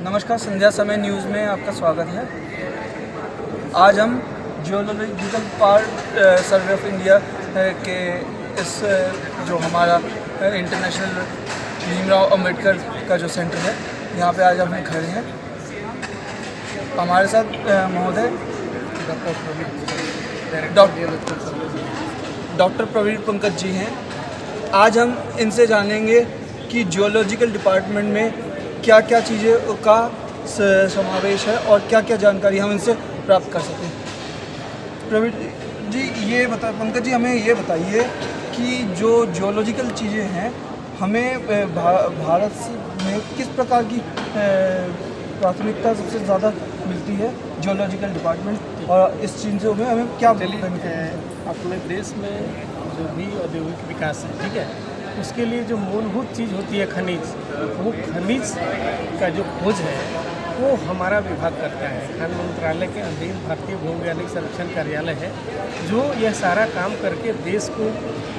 नमस्कार, संध्या समय न्यूज़ में आपका स्वागत है। आज हम geological park survey of India के इस जो हमारा इंटरनेशनल भीमराव अंबेडकर का जो सेंटर है, यहाँ पे आज हम खड़े हैं। हमारे साथ महोदय डॉक्टर प्रवीण पंकज जी हैं। आज हम इनसे जानेंगे कि जियोलॉजिकल डिपार्टमेंट में क्या क्या चीज़ें का समावेश है और क्या क्या जानकारी हम इनसे प्राप्त कर सकें। प्रवीण जी पंकज जी हमें ये बताइए कि जो जियोलॉजिकल चीज़ें हैं हमें भारत में किस प्रकार की प्राथमिकता सबसे ज़्यादा मिलती है जियोलॉजिकल डिपार्टमेंट, और इस चीज़ों में हमें क्या बेनिफिट है। अपने देश में जो भी औद्योगिक विकास है, ठीक है, उसके लिए जो मूलभूत चीज़ होती है खनिज, वो खनिज का जो खोज है वो हमारा विभाग करता है। खान मंत्रालय के अधीन भारतीय भूवैज्ञानिक सर्वेक्षण कार्यालय है जो यह सारा काम करके देश को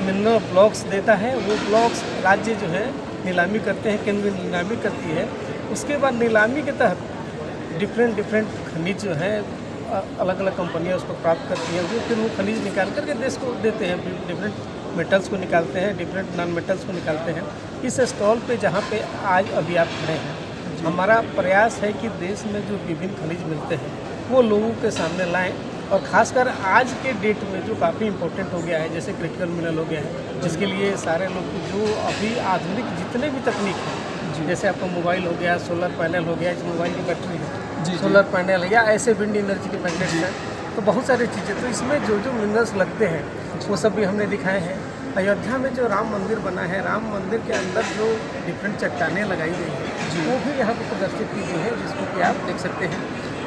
मिनरल ब्लॉक्स देता है। वो ब्लॉक्स राज्य जो है नीलामी करते हैं, केंद्र नीलामी करती है। उसके बाद नीलामी के तहत डिफरेंट खनिज जो है अलग अलग कंपनियां उसको प्राप्त करती हैं। वो फिर वो खनिज निकाल करके देश को देते हैं। डिफरेंट मेटल्स को निकालते हैं, डिफरेंट नॉन मेटल्स को निकालते हैं। इस स्टॉल पे जहाँ पे आज अभी आप खड़े हैं, हमारा प्रयास है कि देश में जो विभिन्न खनिज मिलते हैं वो लोगों के सामने लाएं, और ख़ासकर आज के डेट में जो काफ़ी इम्पोर्टेंट हो गया है, जैसे क्रिटिकल मिनरल हो गया है, जिसके लिए सारे लोग जो अभी आधुनिक जितने भी तकनीक हैं, जैसे आपका मोबाइल हो गया, सोलर पैनल हो गया, इस मोबाइल की बैटरी है, सोलर पैनल है, या ऐसे विंड एनर्जी के पैकेट्स हैं, तो बहुत सारी चीज़ें। तो इसमें जो जो मिनरल्स लगते हैं वो सब भी हमने दिखाए हैं। अयोध्या में जो राम मंदिर बना है, राम मंदिर के अंदर जो डिफरेंट चट्टानें लगाई गई हैं वो भी यहाँ पर प्रदर्शित की गई है, जिसको कि आप देख सकते हैं।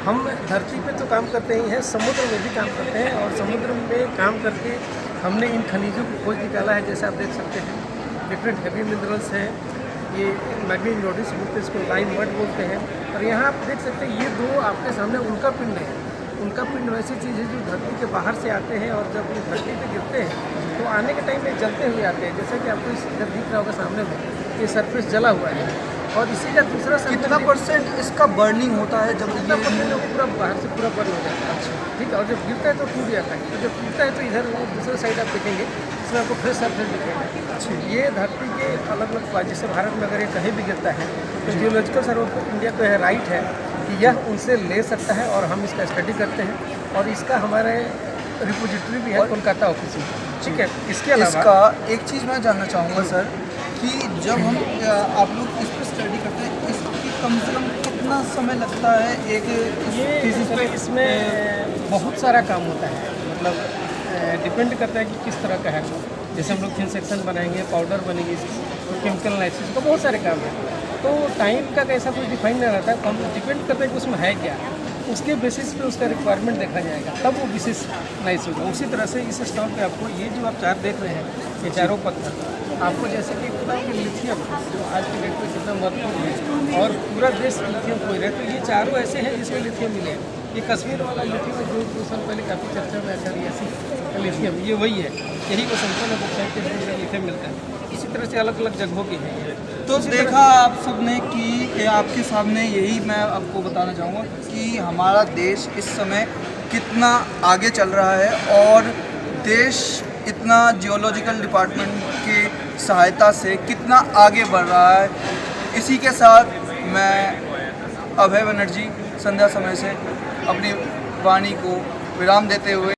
हम धरती पे तो काम करते ही हैं, समुद्र में भी काम करते हैं, और समुद्र में काम करके हमने इन खनिजों को खोज निकाला है। जैसे आप देख सकते हैं डिफरेंट हैवी मिनरल्स हैं, ये मैग्नीज नोटिस बोलते हैं, इसको लाइन मड बोलते हैं। और यहाँ आप देख सकते हैं ये दो आपके सामने उल्का पिंड है। उल्का पिंड वैसी चीज़ है जो धरती के बाहर से आते हैं, और जब ये धरती पे गिरते हैं तो आने के टाइम में जलते हुए आते हैं। जैसे कि आपको इस इधर दिख रहा होगा सामने में, ये सरफेस जला हुआ है, और इसी का दूसरा कितना परसेंट इसका बर्निंग होता है? जब कितना परसेंट पूरा बाहर से पूरा बर्न हो जाता है, ठीक है। और जब गिरता है तो टूट जाता है, तो जब टूटता है तो इधर वो दूसरे साइड आप देखेंगे, इसमें आपको फ्रेश सरफेस दिखेगा। ये धरती के अलग अलग, जैसे भारत में अगर ये कहीं भी गिरता है तो जियोलॉजिकल सर्वे ऑफ इंडिया को यह राइट है कि यह उनसे ले सकता है, और हम इसका स्टडी करते हैं, और इसका हमारे रिपोजिटरी भी है कोलकाता ऑफिस में, ठीक है। इसके अलावा इसका एक चीज़ मैं जानना चाहूँगा सर कि जब हम आप लोग इस पर स्टडी करते हैं, इसकी कम से कम कितना समय लगता है एक थीसिस पे? इसमें बहुत सारा काम होता है, मतलब डिपेंड करता है कि किस तरह का है। जैसे हम लोग थिन सेक्शन बनाएंगे, पाउडर बनेगी, केमिकल एनालिसिस का बहुत सारे काम है, तो टाइम का कैसा कुछ डिफाइन नहीं रहता है। हम डिपेंड करता है कि उसमें है क्या, उसके बेसिस पे उसका रिक्वायरमेंट देखा जाएगा, तब वो विशेष नाइस होगा। उसी तरह से इस स्टॉल पे आपको ये जो आप चार देख रहे हैं, ये चारों पत्थर आपको जैसे कि पता है कि लिथियम जो आज के डेट में कितना महत्वपूर्ण है, और पूरा देश लिथियम खोज रहे हैं, तो ये चारों ऐसे हैं जिसमें लिथियम मिले हैं। ये कश्मीर वाला लिथियम है जो 2 साल पहले काफ़ी चर्चा में ऐसा ऐसी लिथियम, ये वही है, यही वो सेंट्रल बॉक्साइट के अंदर लिथियम मिलता है। इसी तरह से अलग अलग जगहों की है। तो देखा आप सबने कि आपके सामने यही मैं आपको बताना चाहूँगा कि हमारा देश इस समय कितना आगे चल रहा है, और देश इतना जियोलॉजिकल डिपार्टमेंट की सहायता से कितना आगे बढ़ रहा है। इसी के साथ मैं अभय बनर्जी संध्या समय से अपनी वाणी को विराम देते हुए